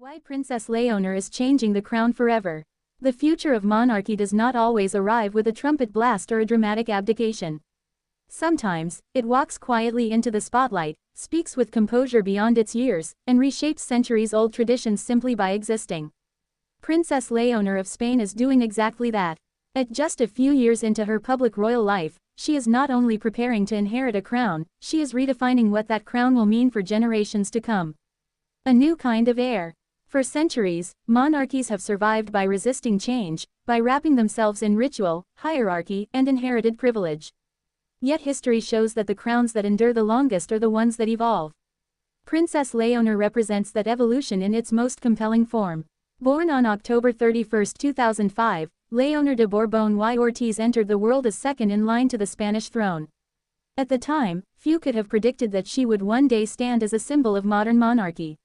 Why Princess Léonor is changing the crown forever. The future of monarchy does not always arrive with a trumpet blast or a dramatic abdication. Sometimes, it walks quietly into the spotlight, speaks with composure beyond its years, and reshapes centuries-old traditions simply by existing. Princess Léonor of Spain is doing exactly that. At just a few years into her public royal life, she is not only preparing to inherit a crown, she is redefining what that crown will mean for generations to come. A new kind of heir. For centuries, monarchies have survived by resisting change, by wrapping themselves in ritual, hierarchy, and inherited privilege. Yet history shows that the crowns that endure the longest are the ones that evolve. Princess Léonor represents that evolution in its most compelling form. Born on October 31, 2005, Léonor de Borbón y Ortiz entered the world as second in line to the Spanish throne. At the time, few could have predicted that she would one day stand as a symbol of modern monarchy.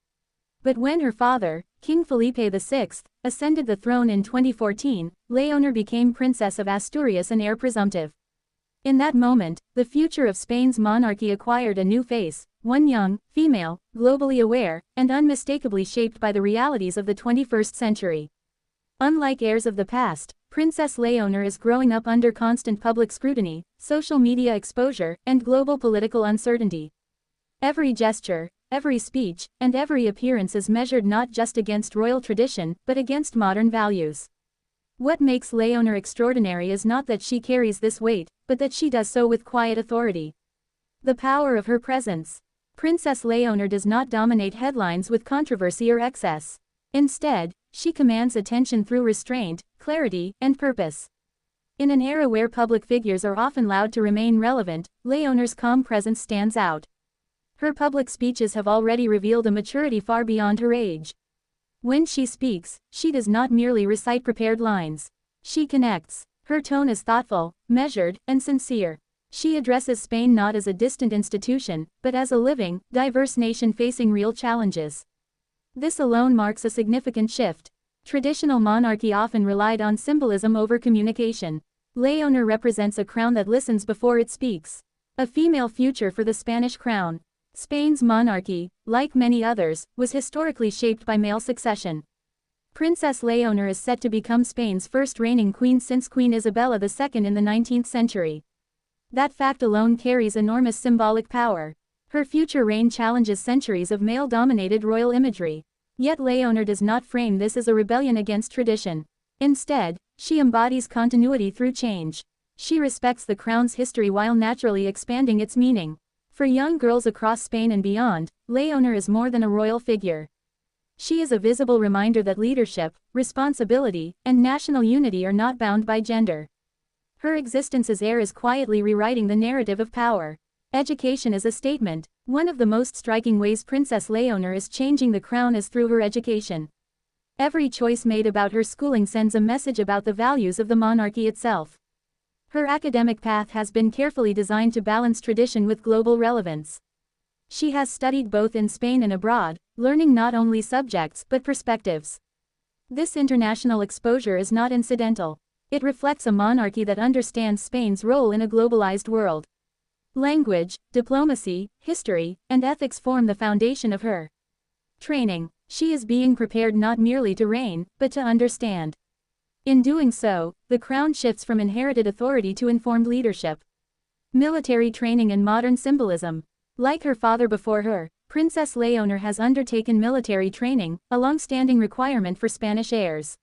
But when her father, King Felipe VI, ascended the throne in 2014, Léonor became Princess of Asturias and heir presumptive. In that moment, the future of Spain's monarchy acquired a new face, one young, female, globally aware, and unmistakably shaped by the realities of the 21st century. Unlike heirs of the past, Princess Léonor is growing up under constant public scrutiny, social media exposure, and global political uncertainty. Every gesture, every speech, and every appearance is measured not just against royal tradition, but against modern values. What makes Léonor extraordinary is not that she carries this weight, but that she does so with quiet authority. The power of her presence. Princess Léonor does not dominate headlines with controversy or excess. Instead, she commands attention through restraint, clarity, and purpose. In an era where public figures are often allowed to remain relevant, Léonor's calm presence stands out. Her public speeches have already revealed a maturity far beyond her age. When she speaks, she does not merely recite prepared lines. She connects. Her tone is thoughtful, measured, and sincere. She addresses Spain not as a distant institution, but as a living, diverse nation facing real challenges. This alone marks a significant shift. Traditional monarchy often relied on symbolism over communication. Léonor represents a crown that listens before it speaks. A female future for the Spanish crown. Spain's monarchy, like many others, was historically shaped by male succession. Princess Léonor is set to become Spain's first reigning queen since Queen Isabella II in the 19th century. That fact alone carries enormous symbolic power. Her future reign challenges centuries of male-dominated royal imagery. Yet Léonor does not frame this as a rebellion against tradition. Instead, she embodies continuity through change. She respects the crown's history while naturally expanding its meaning. For young girls across Spain and beyond, Léonor is more than a royal figure. She is a visible reminder that leadership, responsibility, and national unity are not bound by gender. Her existence as heir is quietly rewriting the narrative of power. Education is a statement. One of the most striking ways Princess Léonor is changing the crown is through her education. Every choice made about her schooling sends a message about the values of the monarchy itself. Her academic path has been carefully designed to balance tradition with global relevance. She has studied both in Spain and abroad, learning not only subjects but perspectives. This international exposure is not incidental. It reflects a monarchy that understands Spain's role in a globalized world. Language, diplomacy, history, and ethics form the foundation of her training. She is being prepared not merely to reign, but to understand. In doing so, the crown shifts from inherited authority to informed leadership. Military training and modern symbolism. Like her father before her, Princess Léonor has undertaken military training, a long-standing requirement for Spanish heirs.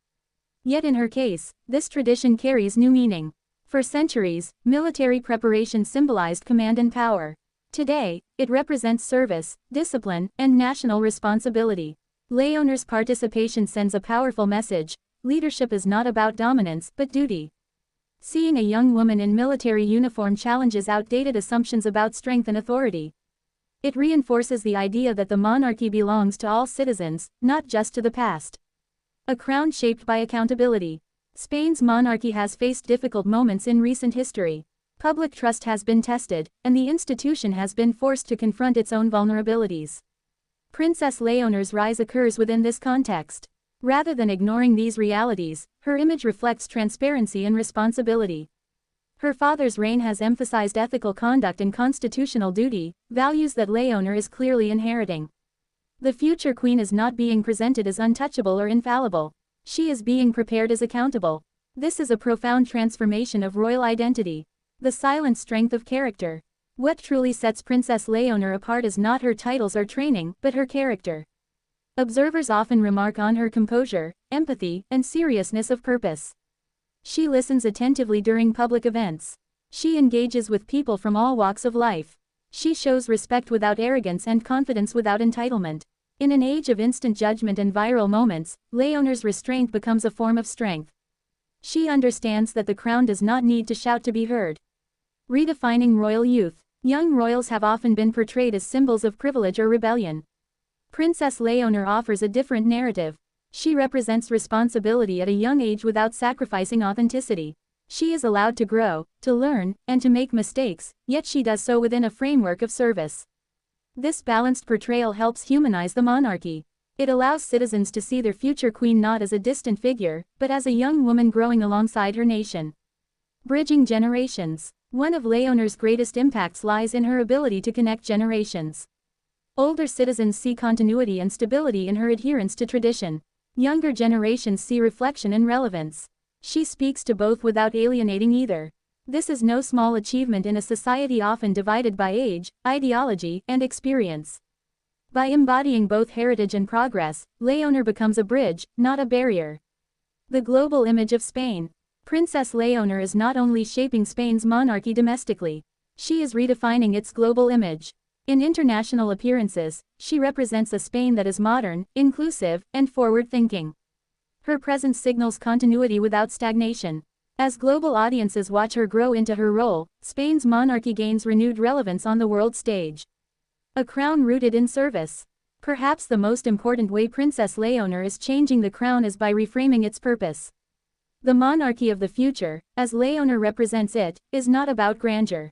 Yet in her case, this tradition carries new meaning. For centuries, military preparation symbolized command and power. Today, it represents service, discipline, and national responsibility. Léonor's participation sends a powerful message. Leadership is not about dominance, but duty. Seeing a young woman in military uniform challenges outdated assumptions about strength and authority. It reinforces the idea that the monarchy belongs to all citizens, not just to the past. A crown shaped by accountability. Spain's monarchy has faced difficult moments in recent history. Public trust has been tested, and the institution has been forced to confront its own vulnerabilities. Princess Léonor's rise occurs within this context. Rather than ignoring these realities, her image reflects transparency and responsibility. Her father's reign has emphasized ethical conduct and constitutional duty, values that Léonor is clearly inheriting. The future queen is not being presented as untouchable or infallible. She is being prepared as accountable. This is a profound transformation of royal identity. The silent strength of character. What truly sets Princess Léonor apart is not her titles or training, but her character. Observers often remark on her composure, empathy, and seriousness of purpose. She listens attentively during public events. She engages with people from all walks of life. She shows respect without arrogance and confidence without entitlement. In an age of instant judgment and viral moments, Léonor's restraint becomes a form of strength. She understands that the crown does not need to shout to be heard. Redefining royal youth. Young royals have often been portrayed as symbols of privilege or rebellion. Princess Léonor offers a different narrative. She represents responsibility at a young age without sacrificing authenticity. She is allowed to grow, to learn, and to make mistakes, yet she does so within a framework of service. This balanced portrayal helps humanize the monarchy. It allows citizens to see their future queen not as a distant figure, but as a young woman growing alongside her nation. Bridging generations. One of Léonor's greatest impacts lies in her ability to connect generations. Older citizens see continuity and stability in her adherence to tradition. Younger generations see reflection and relevance. She speaks to both without alienating either. This is no small achievement in a society often divided by age, ideology, and experience. By embodying both heritage and progress, Léonor becomes a bridge, not a barrier. The global image of Spain. Princess Léonor is not only shaping Spain's monarchy domestically. She is redefining its global image. In international appearances, she represents a Spain that is modern, inclusive, and forward-thinking. Her presence signals continuity without stagnation. As global audiences watch her grow into her role, Spain's monarchy gains renewed relevance on the world stage. A crown rooted in service. Perhaps the most important way Princess Léonor is changing the crown is by reframing its purpose. The monarchy of the future, as Léonor represents it, is not about grandeur.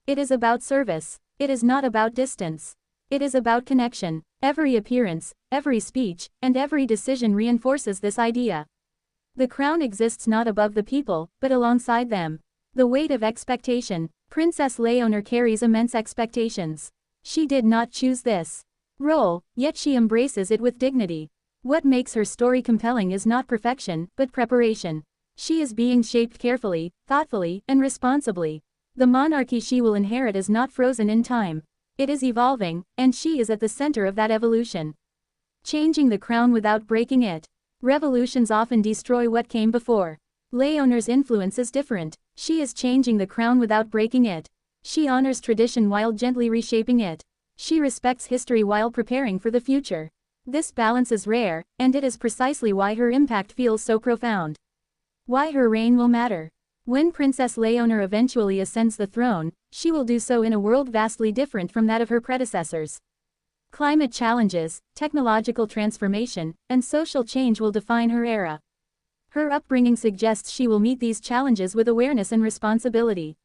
It is about service. It is not about distance. It is about connection. Every appearance, every speech, and every decision reinforces this idea. The crown exists not above the people, but alongside them. The weight of expectation. Princess Léonor carries immense expectations. She did not choose this role, yet she embraces it with dignity. What makes her story compelling is not perfection, but preparation. She is being shaped carefully, thoughtfully, and responsibly. The monarchy she will inherit is not frozen in time. It is evolving, and she is at the center of that evolution. Changing the crown without breaking it. Revolutions often destroy what came before. Léonor's influence is different. She is changing the crown without breaking it. She honors tradition while gently reshaping it. She respects history while preparing for the future. This balance is rare, and it is precisely why her impact feels so profound. Why her reign will matter. When Princess Léonor eventually ascends the throne, she will do so in a world vastly different from that of her predecessors. Climate challenges, technological transformation, and social change will define her era. Her upbringing suggests she will meet these challenges with awareness and responsibility.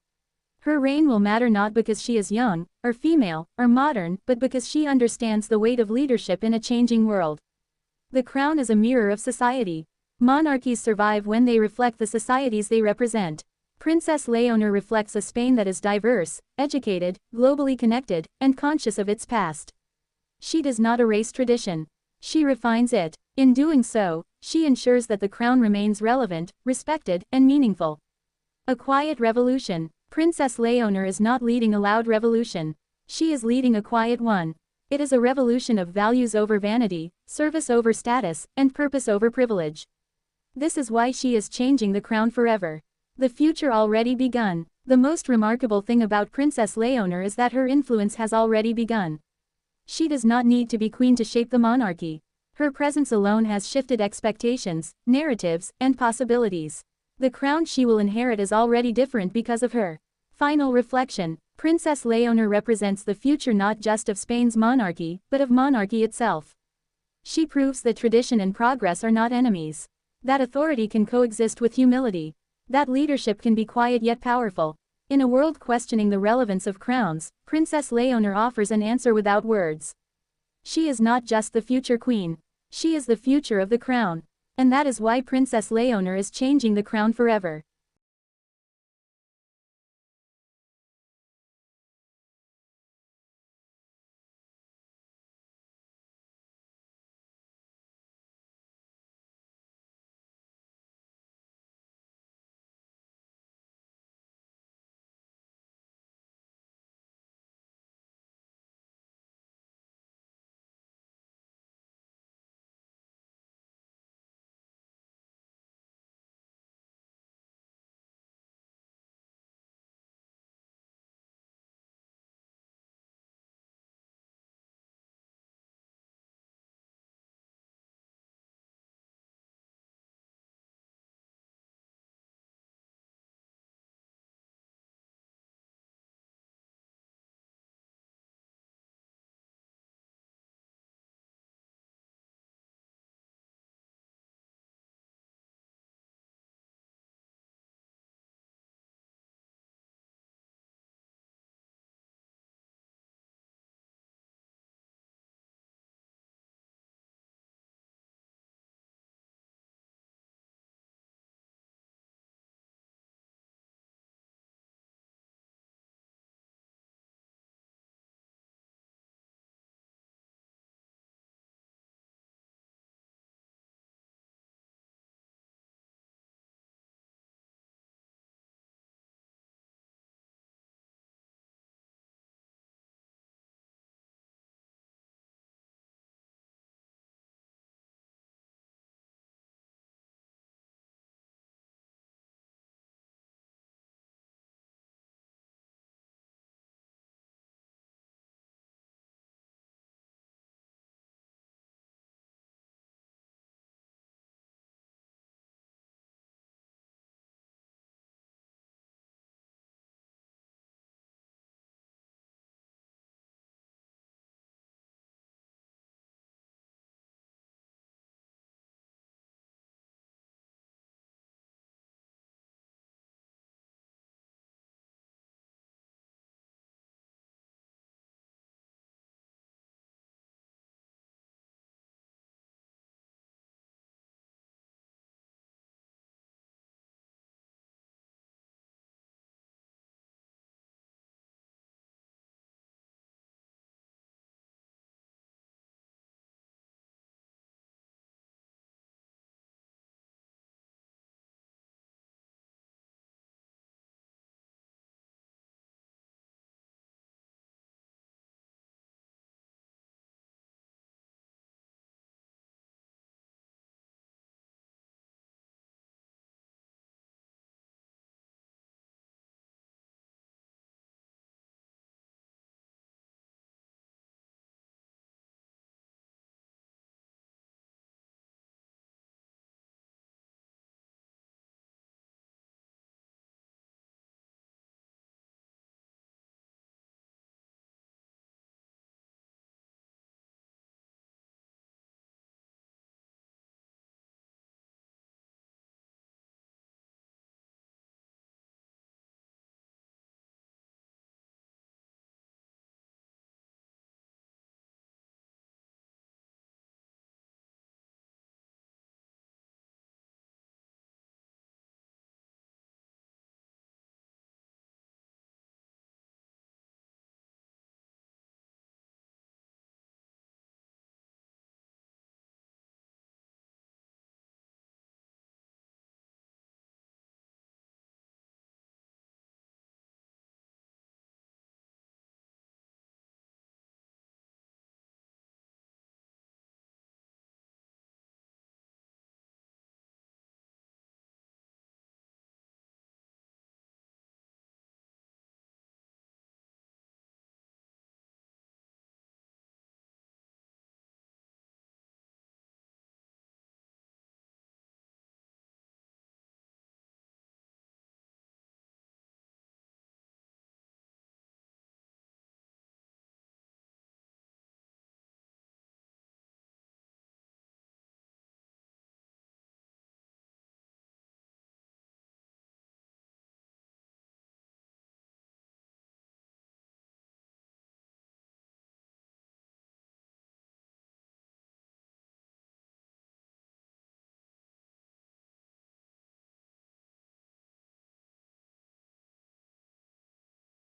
Her reign will matter not because she is young, or female, or modern, but because she understands the weight of leadership in a changing world. The crown is a mirror of society. Monarchies survive when they reflect the societies they represent. Princess Léonor reflects a Spain that is diverse, educated, globally connected, and conscious of its past. She does not erase tradition. She refines it. In doing so, she ensures that the crown remains relevant, respected, and meaningful. A quiet revolution. Princess Léonor is not leading a loud revolution. She is leading a quiet one. It is a revolution of values over vanity, service over status, and purpose over privilege. This is why she is changing the crown forever. The future already begun. The most remarkable thing about Princess Léonor is that her influence has already begun. She does not need to be queen to shape the monarchy. Her presence alone has shifted expectations, narratives, and possibilities. The crown she will inherit is already different because of her. Final reflection. Princess Léonor represents the future not just of Spain's monarchy, but of monarchy itself. She proves that tradition and progress are not enemies. That authority can coexist with humility. That leadership can be quiet yet powerful. In a world questioning the relevance of crowns, Princess Léonor offers an answer without words. She is not just the future queen. She is the future of the crown. And that is why Princess Léonor is changing the crown forever.